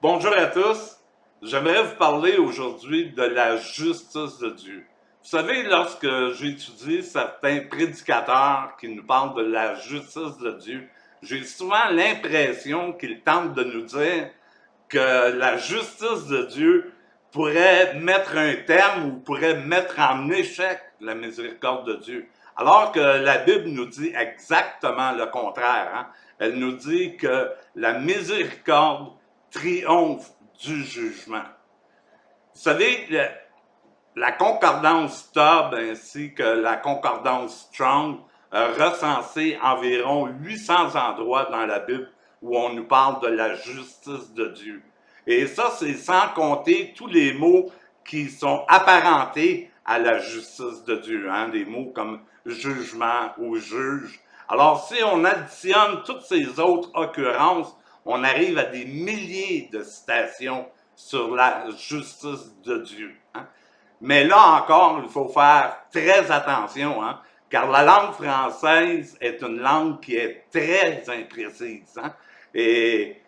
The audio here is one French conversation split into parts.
Bonjour à tous. J'aimerais vous parler aujourd'hui de la justice de Dieu. Vous savez, lorsque j'étudie certains prédicateurs qui nous parlent de la justice de Dieu, j'ai souvent l'impression qu'ils tentent de nous dire que la justice de Dieu pourrait mettre un terme ou pourrait mettre en échec la miséricorde de Dieu. Alors que la Bible nous dit exactement le contraire. Elle nous dit que la miséricorde triomphe du jugement. Vous savez, la concordance Stubb ainsi que la concordance Strong recensé environ 800 endroits dans la Bible où on nous parle de la justice de Dieu. Et ça, c'est sans compter tous les mots qui sont apparentés à la justice de Dieu, des mots comme jugement ou juge. Alors, si on additionne toutes ces autres occurrences, on arrive à des milliers de citations sur la justice de Dieu. Mais là encore, il faut faire très attention, car la langue française est une langue qui est très imprécise. Et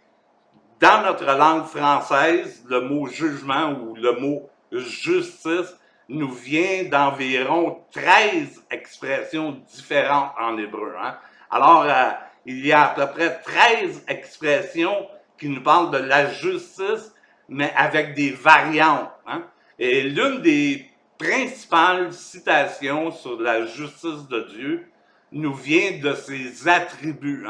dans notre langue française, le mot jugement ou le mot justice nous vient d'environ 13 expressions différentes en hébreu. Alors, il y a à peu près 13 expressions qui nous parlent de la justice, mais avec des variantes. Et l'une des principales citations sur la justice de Dieu nous vient de ses attributs.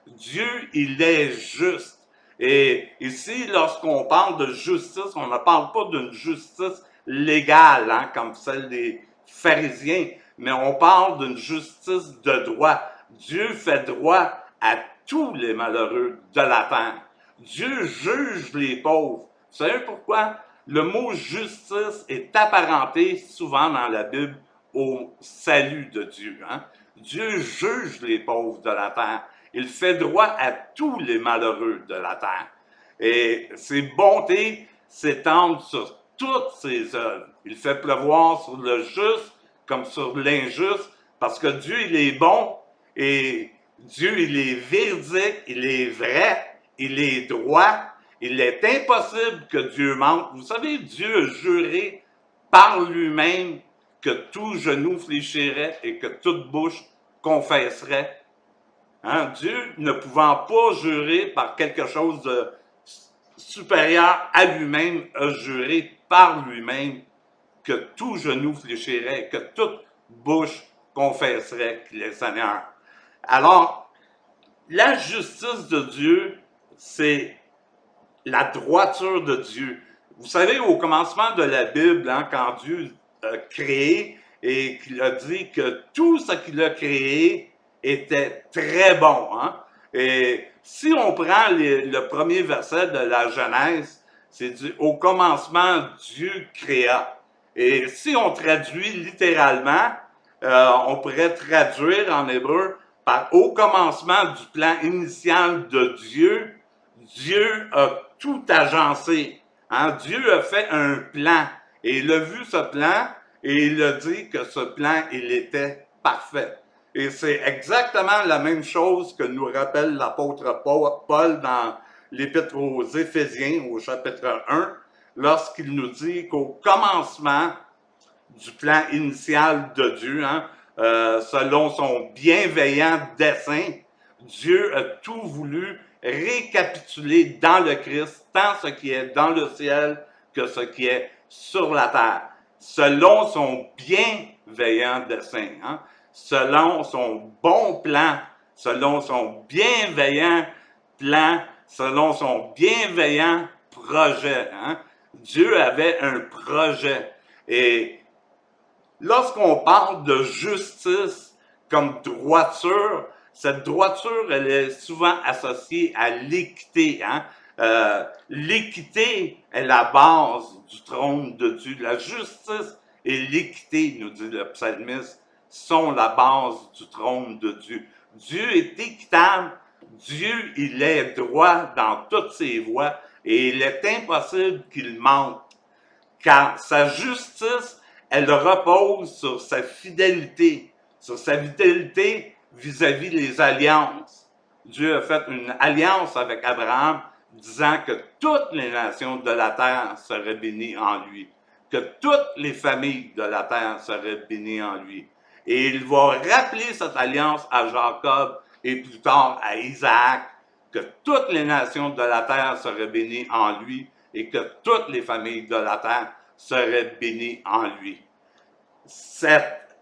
Dieu, il est juste. Et ici, lorsqu'on parle de justice, on ne parle pas d'une justice légale, comme celle des pharisiens, mais on parle d'une justice de droit. Dieu fait droit à tous les malheureux de la terre. Dieu juge les pauvres. Vous savez pourquoi? Le mot justice est apparenté souvent dans la Bible au salut de Dieu. Dieu juge les pauvres de la terre. Il fait droit à tous les malheureux de la terre. Et ses bontés s'étendent sur toutes ses œuvres. Il fait pleuvoir sur le juste comme sur l'injuste, parce que Dieu, il est bon, et Dieu, il est véridique, il est vrai, il est droit. Il est impossible que Dieu mente. Vous savez, Dieu a juré par lui-même que tout genou fléchirait et que toute bouche confesserait. Dieu, ne pouvant pas jurer par quelque chose de supérieur à lui-même, a juré par lui-même que tout genou fléchirait, que toute bouche confesserait qu'il est Seigneur. Alors, la justice de Dieu, c'est la droiture de Dieu. Vous savez, au commencement de la Bible, quand Dieu a créé et qu'il a dit que tout ce qu'il a créé était très bon. Et si on prend le premier verset de la Genèse, c'est dit « Au commencement, Dieu créa ». Et si on traduit littéralement, on pourrait traduire en hébreu par « Au commencement du plan initial de Dieu, Dieu a tout agencé. » Dieu a fait un plan et il a vu ce plan et il a dit que ce plan, il était parfait. Et c'est exactement la même chose que nous rappelle l'apôtre Paul dans l'Épître aux Éphésiens, au chapitre 1, lorsqu'il nous dit qu'au commencement du plan initial de Dieu, selon son bienveillant dessein, Dieu a tout voulu récapituler dans le Christ, tant ce qui est dans le ciel que ce qui est sur la terre, selon son bienveillant dessein, selon son bon plan, selon son bienveillant plan, selon son bienveillant projet. Dieu avait un projet. Et lorsqu'on parle de justice comme droiture, cette droiture, elle est souvent associée à l'équité. L'équité est la base du trône de Dieu. La justice et l'équité, nous dit le psalmiste, sont la base du trône de Dieu. Dieu est équitable. Dieu, il est droit dans toutes ses voies et il est impossible qu'il mente. Car sa justice, elle repose sur sa fidélité vis-à-vis des alliances. Dieu a fait une alliance avec Abraham. disant que toutes les nations de la terre seraient bénies en lui, que toutes les familles de la terre seraient bénies en lui. Et il va rappeler cette alliance à Jacob et plus tard à Isaac, que toutes les nations de la terre seraient bénies en lui et que toutes les familles de la terre seraient bénies en lui. Cette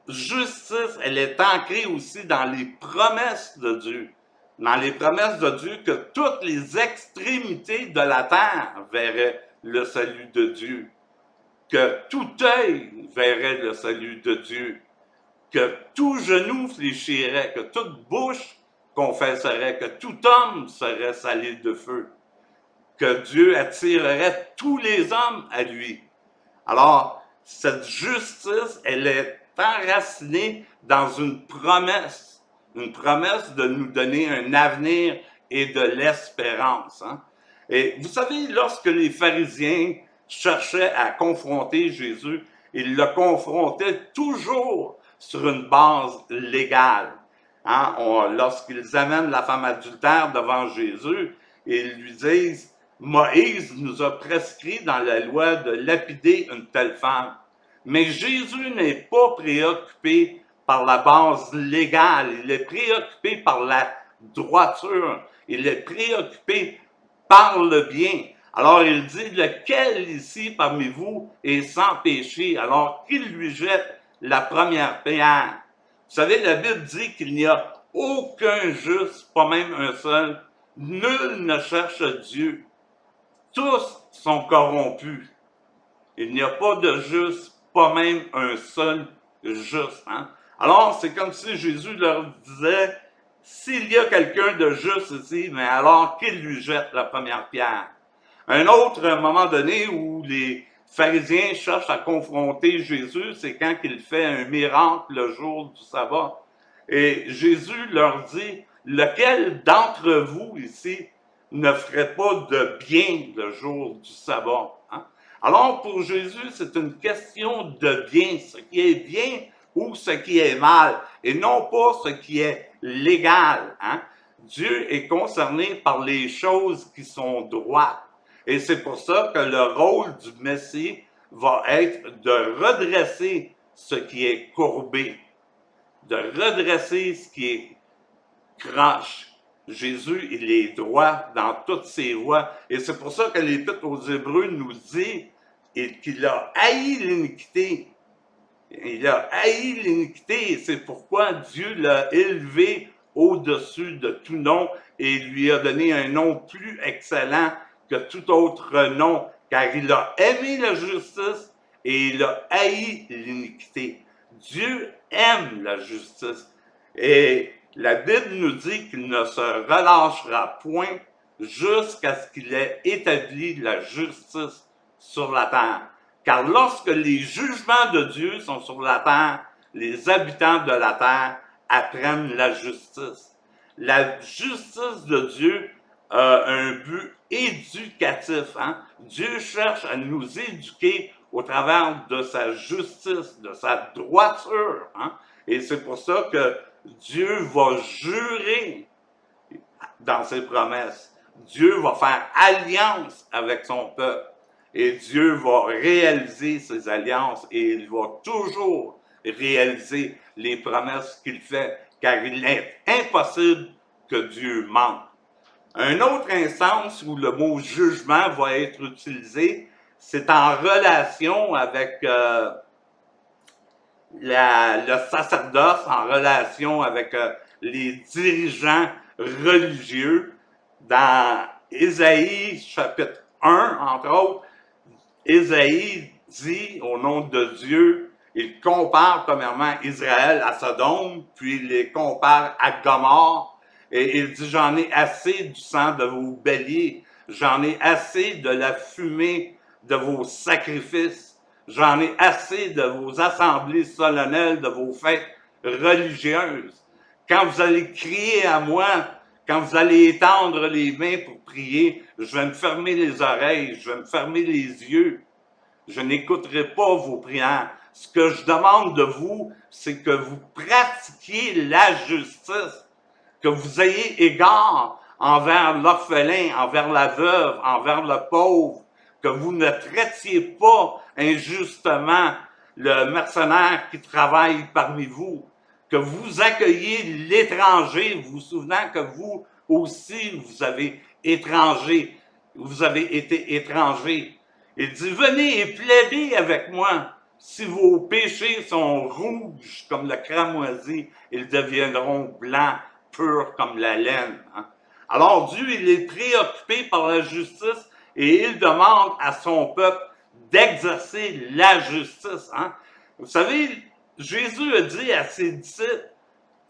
justice, elle est ancrée aussi dans les promesses de Dieu. Dans les promesses de Dieu, que toutes les extrémités de la terre verraient le salut de Dieu, que tout œil verrait le salut de Dieu, que tout genou fléchirait, que toute bouche confesserait, que tout homme serait salé de feu, que Dieu attirerait tous les hommes à lui. Alors, cette justice, elle est enracinée dans une promesse de nous donner un avenir et de l'espérance. Hein? Et vous savez, lorsque les pharisiens cherchaient à confronter Jésus, ils le confrontaient toujours sur une base légale. Hein? Lorsqu'ils amènent la femme adultère devant Jésus, ils lui disent « Moïse nous a prescrit dans la loi de lapider une telle femme. » Mais Jésus n'est pas préoccupé par la base légale, il est préoccupé par la droiture, il est préoccupé par le bien. Alors il dit, lequel ici parmi vous est sans péché, alors qu'il lui jette la première pierre. Vous savez, la Bible dit qu'il n'y a aucun juste, pas même un seul. Nul ne cherche Dieu. Tous sont corrompus. Il n'y a pas de juste, pas même un seul juste. Hein? Alors, c'est comme si Jésus leur disait, s'il y a quelqu'un de juste ici, mais alors qu'il lui jette la première pierre. Un autre moment donné où les pharisiens cherchent à confronter Jésus, c'est quand il fait un miracle le jour du sabbat. Et Jésus leur dit, lequel d'entre vous ici ne ferait pas de bien le jour du sabbat? Hein? Alors pour Jésus, c'est une question de bien, ce qui est bien ou ce qui est mal, et non pas ce qui est légal. Hein? Dieu est concerné par les choses qui sont droites. Et c'est pour ça que le rôle du Messie va être de redresser ce qui est courbé, de redresser ce qui est croche. Jésus, il est droit dans toutes ses voies. Et c'est pour ça que l'Épître aux Hébreux nous dit qu'il a haï l'iniquité. Il a haï l'iniquité et c'est pourquoi Dieu l'a élevé au-dessus de tout nom et lui a donné un nom plus excellent que tout autre nom, car il a aimé la justice et il a haï l'iniquité. Dieu aime la justice. Et la Bible nous dit qu'il ne se relâchera point jusqu'à ce qu'il ait établi la justice sur la terre. Car lorsque les jugements de Dieu sont sur la terre, les habitants de la terre apprennent la justice. La justice de Dieu a un but éducatif. Hein? Dieu cherche à nous éduquer au travers de sa justice, de sa droiture. Hein? Et c'est pour ça que Dieu va jurer dans ses promesses. Dieu va faire alliance avec son peuple. Et Dieu va réaliser ses alliances et il va toujours réaliser les promesses qu'il fait, car il est impossible que Dieu mente. Un autre instance où le mot jugement va être utilisé, c'est en relation avec le sacerdoce, en relation avec les dirigeants religieux. Dans Ésaïe chapitre 1, entre autres, Ésaïe dit au nom de Dieu, il compare premièrement Israël à Sodome, puis il les compare à Gomorrhe, et il dit, j'en ai assez du sang de vos béliers, j'en ai assez de la fumée de vos sacrifices, j'en ai assez de vos assemblées solennelles, de vos fêtes religieuses. Quand vous allez crier à moi, quand vous allez étendre les mains pour prier, je vais me fermer les oreilles, je vais me fermer les yeux. Je n'écouterai pas vos prières. Ce que je demande de vous, c'est que vous pratiquiez la justice, que vous ayez égard envers l'orphelin, envers la veuve, envers le pauvre, que vous ne traitiez pas injustement le mercenaire qui travaille parmi vous, que vous accueillez l'étranger, vous vous souvenez que vous aussi, vous avez été étranger. Il dit, venez et plaidez avec moi. Si vos péchés sont rouges comme le cramoisi, ils deviendront blancs, purs comme la laine. Hein? Alors Dieu, il est préoccupé par la justice et il demande à son peuple d'exercer la justice. Hein? Vous savez, Jésus a dit à ses disciples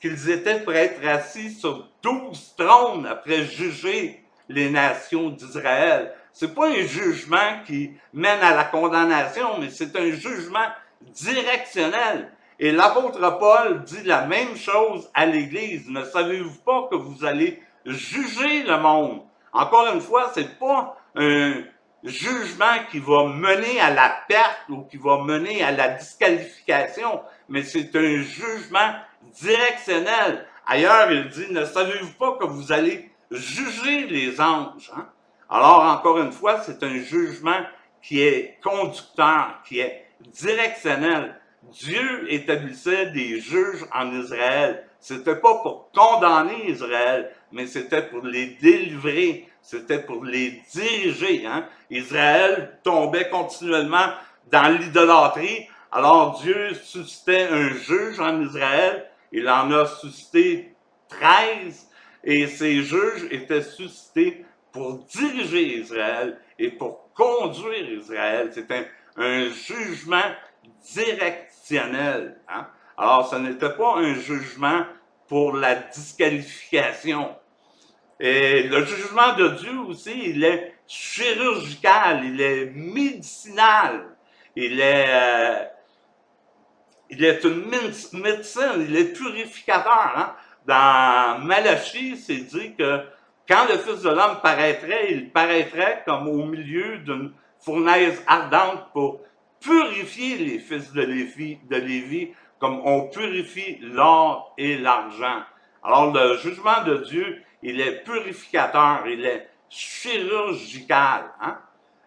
qu'ils étaient pour être assis sur 12 trônes après juger les nations d'Israël. C'est pas un jugement qui mène à la condamnation, mais c'est un jugement directionnel. Et l'apôtre Paul dit la même chose à l'Église. Ne savez-vous pas que vous allez juger le monde? Encore une fois, c'est pas un jugement qui va mener à la perte ou qui va mener à la disqualification, mais c'est un jugement directionnel. Ailleurs, il dit, ne savez-vous pas que vous allez juger les anges? Hein? Alors, encore une fois, c'est un jugement qui est conducteur, qui est directionnel. Dieu établissait des juges en Israël. C'était pas pour condamner Israël, mais c'était pour les délivrer, c'était pour les diriger. Hein? Israël tombait continuellement dans l'idolâtrie. Alors Dieu suscitait un juge en Israël. Il en a suscité 13, et ces juges étaient suscités pour diriger Israël et pour conduire Israël. C'est un jugement directionnel. Hein? Alors, ce n'était pas un jugement pour la disqualification. Et le jugement de Dieu aussi, il est chirurgical, il est médicinal, il est une médecine, il est purificateur. Hein? Dans Malachie, c'est dit que quand le Fils de l'homme paraîtrait, il paraîtrait comme au milieu d'une fournaise ardente pour purifier les fils de Lévi, comme on purifie l'or et l'argent. Alors le jugement de Dieu, il est purificateur, il est chirurgical. Hein?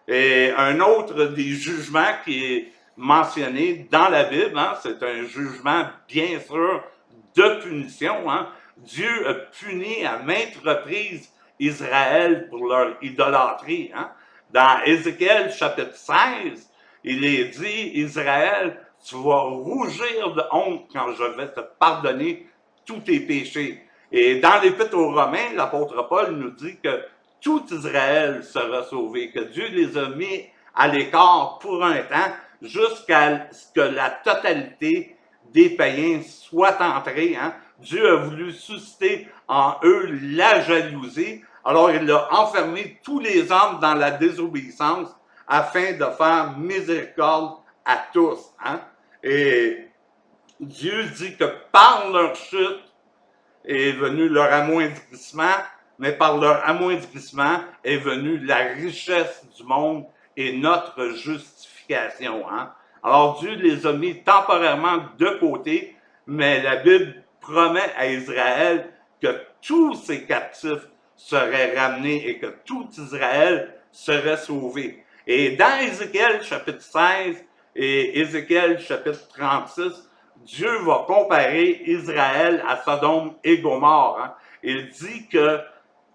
Et un autre des jugements qui est mentionné dans la Bible, hein, c'est un jugement bien sûr de punition. Hein? Dieu a puni à maintes reprises Israël pour leur idolâtrie. Hein? Dans Ézéchiel chapitre 16, il est dit, Israël, tu vas rougir de honte quand je vais te pardonner tous tes péchés. Et dans l'Épître aux Romains, l'apôtre Paul nous dit que tout Israël sera sauvé, que Dieu les a mis à l'écart pour un temps jusqu'à ce que la totalité des païens soit entrée. Hein? Dieu a voulu susciter en eux la jalousie, alors il a enfermé tous les hommes dans la désobéissance afin de faire miséricorde à tous. Hein? Et Dieu dit que par leur chute est venu leur amoindrissement, mais par leur amoindrissement est venue la richesse du monde et notre justification. Hein? Alors Dieu les a mis temporairement de côté, mais la Bible promet à Israël que tous ces captifs seraient ramenés et que tout Israël serait sauvé. Et dans Ézéchiel chapitre 16 et Ézéchiel chapitre 36, Dieu va comparer Israël à Sodome et Gomorrhe. Hein? Il dit que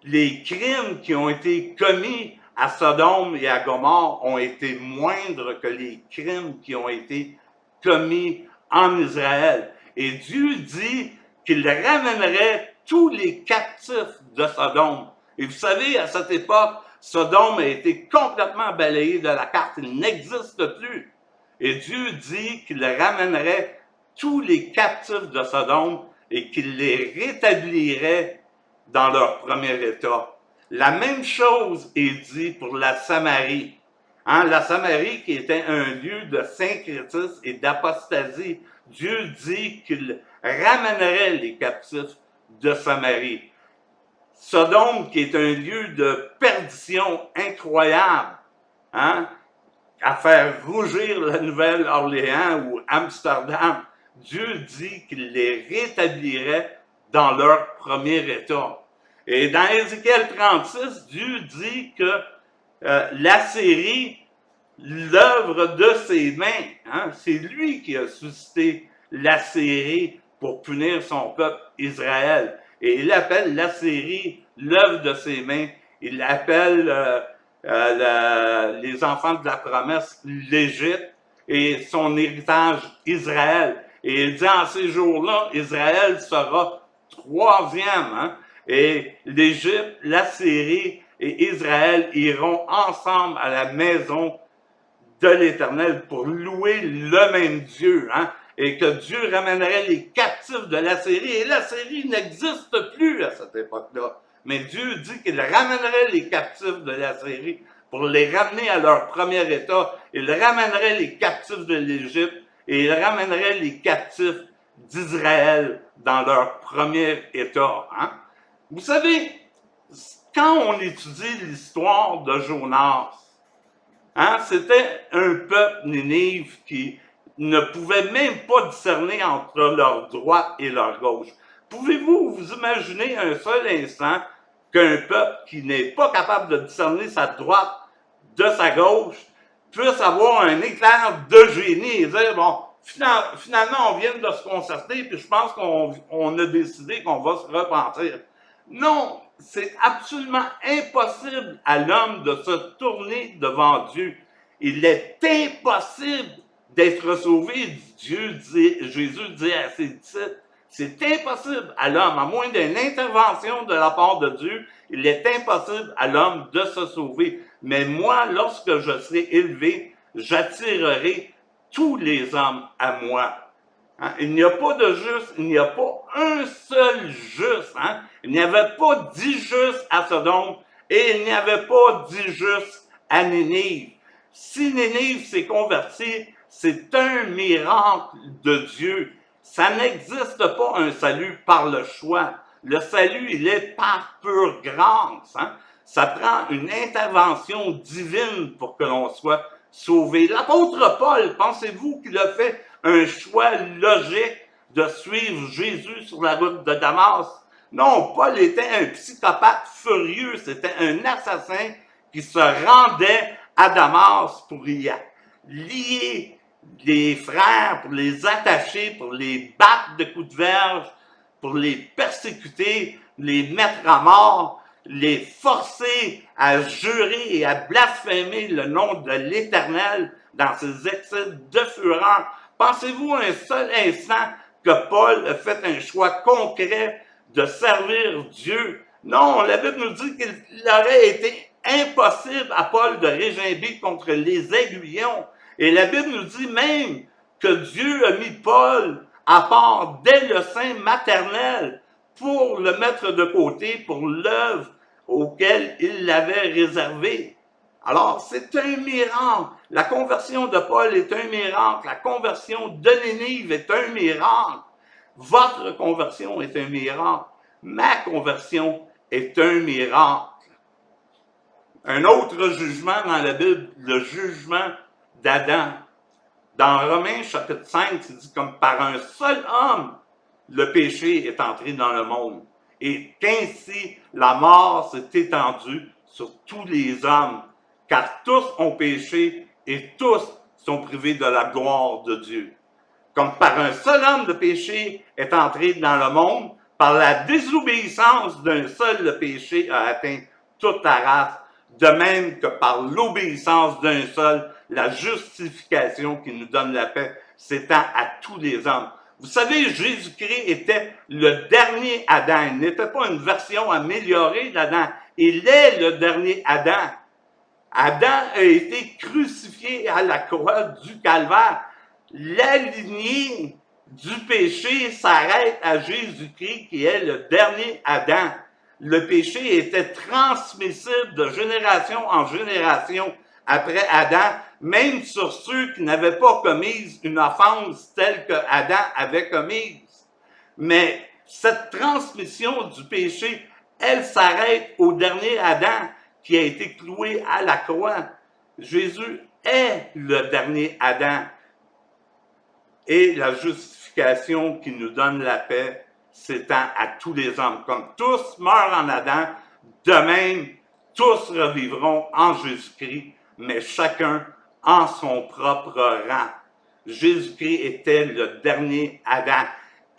les crimes qui ont été commis à Sodome et à Gomorrhe ont été moindres que les crimes qui ont été commis en Israël. Et Dieu dit qu'il ramènerait tous les captifs de Sodome. Et vous savez, à cette époque, Sodome a été complètement balayé de la carte, il n'existe plus. Et Dieu dit qu'il ramènerait tous les captifs de Sodome et qu'il les rétablirait dans leur premier état. La même chose est dit pour la Samarie. Hein, la Samarie qui était un lieu de syncrétisme et d'apostasie, Dieu dit qu'il ramènerait les captifs de Samarie. Sodome qui est un lieu de perdition incroyable, hein, à faire rougir la Nouvelle-Orléans ou Amsterdam, Dieu dit qu'il les rétablirait dans leur premier état. Et dans Ézéchiel 36, Dieu dit que l'Assyrie, l'œuvre de ses mains, hein, c'est lui qui a suscité l'Assyrie pour punir son peuple Israël. Et il appelle l'Assyrie l'œuvre de ses mains. Il appelle les enfants de la promesse l'Égypte et son héritage Israël. Et il dit en ces jours-là, Israël sera troisième. Hein? Et l'Égypte, l'Assyrie et Israël iront ensemble à la maison de l'Éternel pour louer le même Dieu. Hein? Et que Dieu ramènerait les captifs de l'Assyrie. Et l'Assyrie n'existe plus à cette époque-là. Mais Dieu dit qu'il ramènerait les captifs de l'Assyrie pour les ramener à leur premier état. Il ramènerait les captifs de l'Égypte et il ramènerait les captifs d'Israël dans leur premier état. Hein? Vous savez, quand on étudie l'histoire de Jonas, hein, c'était un peuple Ninive qui ne pouvait même pas discerner entre leur droite et leur gauche. Pouvez-vous vous imaginer un seul instant qu'un peuple qui n'est pas capable de discerner sa droite de sa gauche puisse avoir un éclair de génie et dire, bon, finalement, on vient de se concerter, puis je pense qu'on a décidé qu'on va se repentir. Non, c'est absolument impossible à l'homme de se tourner devant Dieu. Il est impossible d'être sauvé, Jésus dit à ses disciples. C'est impossible à l'homme, à moins d'une intervention de la part de Dieu, il est impossible à l'homme de se sauver. Mais moi, lorsque je serai élevé, j'attirerai tous les hommes à moi. Hein? Il n'y a pas de juste, il n'y a pas un seul juste. Hein? Il n'y avait pas 10 justes à Sodome et il n'y avait pas 10 justes à Ninive. Si Ninive s'est converti, c'est un miracle de Dieu. Ça n'existe pas un salut par le choix. Le salut, il est par pure grâce. Hein? Ça prend une intervention divine pour que l'on soit sauvé. L'apôtre Paul, pensez-vous qu'il a fait un choix logique de suivre Jésus sur la route de Damas? Non, Paul était un psychopathe furieux, c'était un assassin qui se rendait à Damas pour y lier les frères, pour les attacher, pour les battre de coups de verge, pour les persécuter, les mettre à mort, les forcer à jurer et à blasphémer le nom de l'Éternel dans ses excès de fureur. Pensez-vous un seul instant que Paul a fait un choix concret de servir Dieu? Non, la Bible nous dit qu'il aurait été impossible à Paul de régimber contre les aiguillons. Et la Bible nous dit même que Dieu a mis Paul à part dès le sein maternel pour le mettre de côté pour l'œuvre auquel il l'avait réservé. Alors, c'est un miracle. La conversion de Paul est un miracle. La conversion de Ninive est un miracle. Votre conversion est un miracle. Ma conversion est un miracle. Un autre jugement dans la Bible, le jugement d'Adam. Dans Romains chapitre 5, c'est dit comme par un seul homme, le péché est entré dans le monde. Et qu'ainsi la mort s'est étendue sur tous les hommes, car tous ont péché et tous sont privés de la gloire de Dieu. Comme par un seul homme le péché est entré dans le monde, par la désobéissance d'un seul le péché a atteint toute la race, de même que par l'obéissance d'un seul, la justification qui nous donne la paix s'étend à tous les hommes. Vous savez, Jésus-Christ était le dernier Adam. Il n'était pas une version améliorée d'Adam. Il est le dernier Adam. Adam a été crucifié à la croix du Calvaire. La lignée du péché s'arrête à Jésus-Christ qui est le dernier Adam. Le péché était transmissible de génération en génération après Adam, même sur ceux qui n'avaient pas commis une offense telle que Adam avait commise. Mais cette transmission du péché, elle s'arrête au dernier Adam qui a été cloué à la croix. Jésus est le dernier Adam. Et la justification qui nous donne la paix, s'étend à tous les hommes. Comme tous meurent en Adam, de même, tous revivront en Jésus-Christ, mais chacun en son propre rang. Jésus-Christ était le dernier Adam.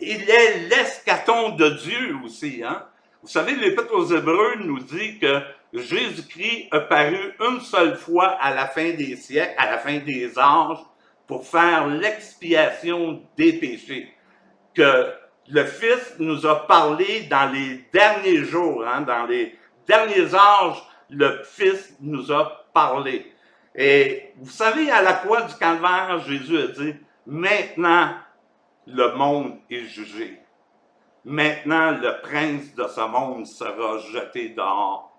Il est l'escaton de Dieu aussi. Hein? Vous savez, l'Épître aux Hébreux nous dit que Jésus-Christ a paru une seule fois à la fin des siècles, à la fin des âges, pour faire l'expiation des péchés. Que le Fils nous a parlé dans les derniers jours, hein, dans les derniers âges, le Fils nous a parlé. Et vous savez, à la croix du Calvaire, Jésus a dit, maintenant, le monde est jugé. Maintenant, le prince de ce monde sera jeté dehors.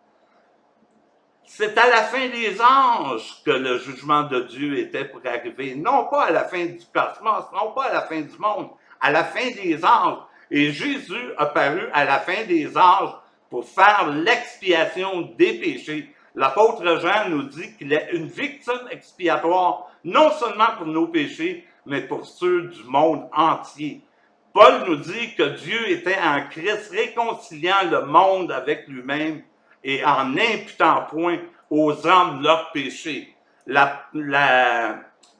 C'est à la fin des âges que le jugement de Dieu était pour arriver. Non pas à la fin du cosmos, non pas à la fin du monde, à la fin des âges. Et Jésus a paru à la fin des âges pour faire l'expiation des péchés. L'apôtre Jean nous dit qu'il est une victime expiatoire, non seulement pour nos péchés, mais pour ceux du monde entier. Paul nous dit que Dieu était en Christ réconciliant le monde avec lui-même et en n'imputant point aux hommes leurs péchés.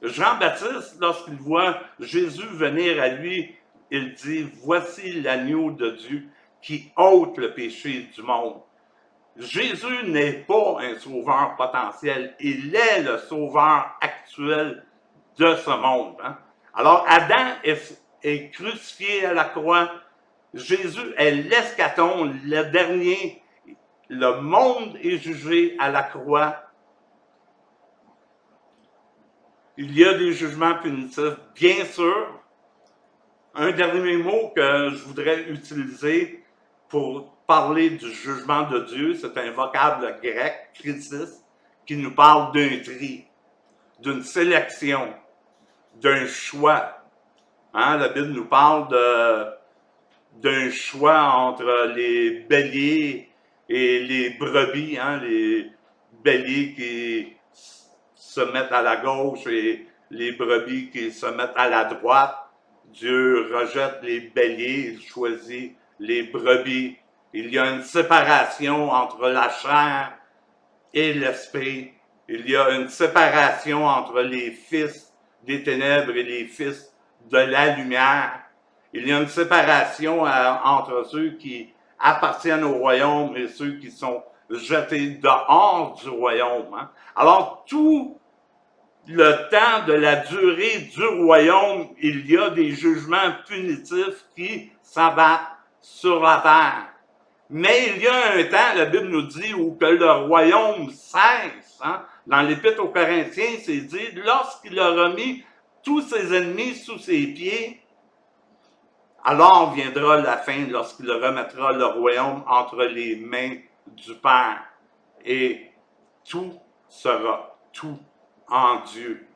Jean-Baptiste, lorsqu'il voit Jésus venir à lui, il dit, voici l'agneau de Dieu qui ôte le péché du monde. Jésus n'est pas un sauveur potentiel, il est le sauveur actuel de ce monde. Hein? Alors Adam est crucifié à la croix, Jésus est l'escaton, le dernier, le monde est jugé à la croix. Il y a des jugements punitifs, bien sûr. Un dernier mot que je voudrais utiliser pour parler du jugement de Dieu, c'est un vocable grec, krisis, qui nous parle d'un tri, d'une sélection, d'un choix. Hein, la Bible nous parle d'un choix entre les béliers et les brebis, hein, les béliers qui se mettent à la gauche et les brebis qui se mettent à la droite. Dieu rejette les béliers, il choisit les brebis. Il y a une séparation entre la chair et l'esprit. Il y a une séparation entre les fils des ténèbres et les fils de la lumière. Il y a une séparation entre ceux qui appartiennent au royaume et ceux qui sont jetés dehors du royaume. Hein. Alors, tout le temps de la durée du royaume, il y a des jugements punitifs qui s'abattent sur la terre. Mais il y a un temps, la Bible nous dit, où que le royaume cesse. Hein? Dans l'Épître aux Corinthiens, c'est dit, lorsqu'il aura mis tous ses ennemis sous ses pieds, alors viendra la fin lorsqu'il remettra le royaume entre les mains du Père. Et tout sera tout en Dieu.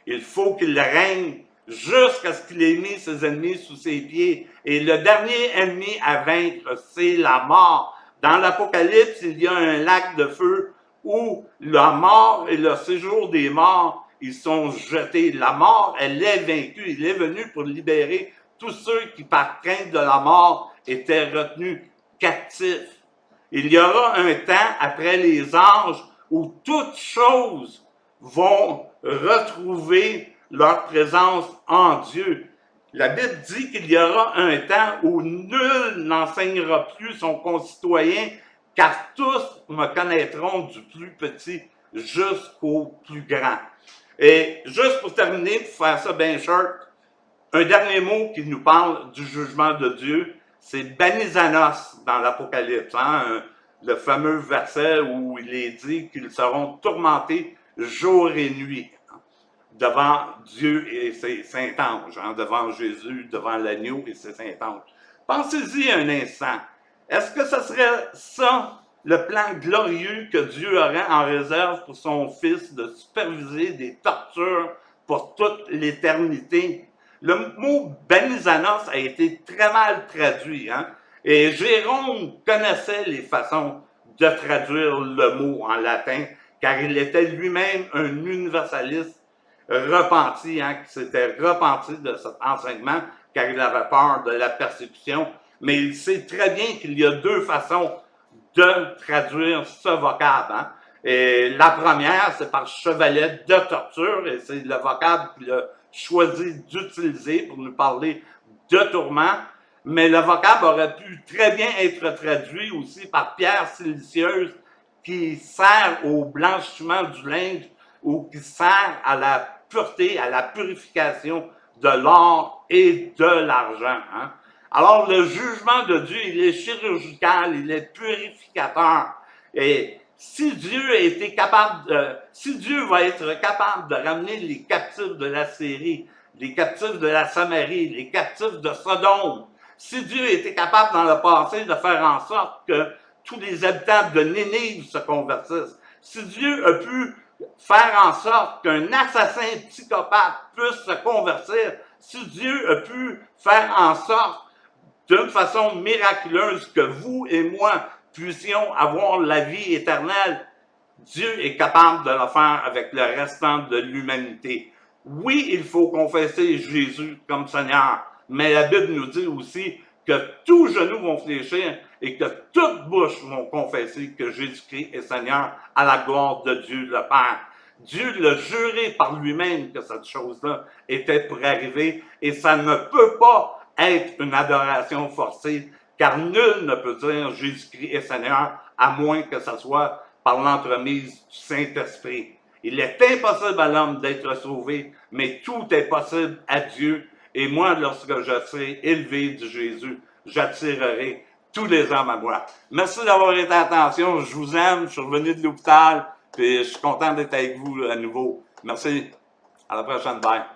Il faut qu'il règne jusqu'à ce qu'il ait mis ses ennemis sous ses pieds. Et le dernier ennemi à vaincre, c'est la mort. Dans l'Apocalypse, il y a un lac de feu où la mort et le séjour des morts, ils sont jetés. La mort, elle est vaincue. Il est venu pour libérer tous ceux qui, par crainte de la mort, étaient retenus captifs. Il y aura un temps après les âges où toutes choses vont retrouver leur présence en Dieu. La Bible dit qu'il y aura un temps où nul n'enseignera plus son concitoyen, car tous me connaîtront du plus petit jusqu'au plus grand. Et juste pour terminer, pour faire ça bien short, un dernier mot qui nous parle du jugement de Dieu, c'est Banizanos dans l'Apocalypse, hein, le fameux verset où il est dit qu'ils seront tourmentés jour et nuit devant Dieu et ses saints anges, hein, devant Jésus, devant l'agneau et ses saints anges. Pensez-y un instant. Est-ce que ce serait ça le plan glorieux que Dieu aurait en réserve pour son Fils de superviser des tortures pour toute l'éternité? Le mot Banizanos a été très mal traduit, hein? Et Jérôme connaissait les façons de traduire le mot en latin, car il était lui-même un universaliste repenti, hein, qui s'était repenti de cet enseignement, car il avait peur de la persécution. mais il sait très bien qu'il y a deux façons de traduire ce vocable. Hein. Et la première, c'est par chevalet de torture, et c'est le vocable qu'il a choisi d'utiliser pour nous parler de tourment. Mais le vocable aurait pu très bien être traduit aussi par pierre silicieuse qui sert au blanchiment du linge ou qui sert à la pureté, à la purification de l'or et de l'argent. Hein. Alors, le jugement de Dieu, il est chirurgical, il est purificateur. Et si Dieu a été capable si Dieu va être capable de ramener les captifs de la Syrie, les captifs de la Samarie, les captifs de Sodome, si Dieu était capable dans le passé de faire en sorte que tous les habitants de Nénive se convertissent, si Dieu a pu faire en sorte qu'un assassin psychopathe puisse se convertir, si Dieu a pu faire en sorte d'une façon miraculeuse que vous et moi puissions avoir la vie éternelle, Dieu est capable de le faire avec le restant de l'humanité. Oui, il faut confesser Jésus comme Seigneur, mais la Bible nous dit aussi que tous genoux vont fléchir et que toutes bouches vont confesser que Jésus-Christ est Seigneur à la gloire de Dieu le Père. Dieu l'a juré par lui-même que cette chose-là était pour arriver et ça ne peut pas être une adoration forcée, car nul ne peut dire Jésus-Christ est Seigneur à moins que ce soit par l'entremise du Saint-Esprit. Il est impossible à l'homme d'être sauvé, mais tout est possible à Dieu. Et moi, lorsque je serai élevé de Jésus, j'attirerai tous les hommes à moi. Merci d'avoir été attention. Je vous aime. Je suis revenu de l'hôpital. Puis je suis content d'être avec vous à nouveau. Merci. À la prochaine. Bye.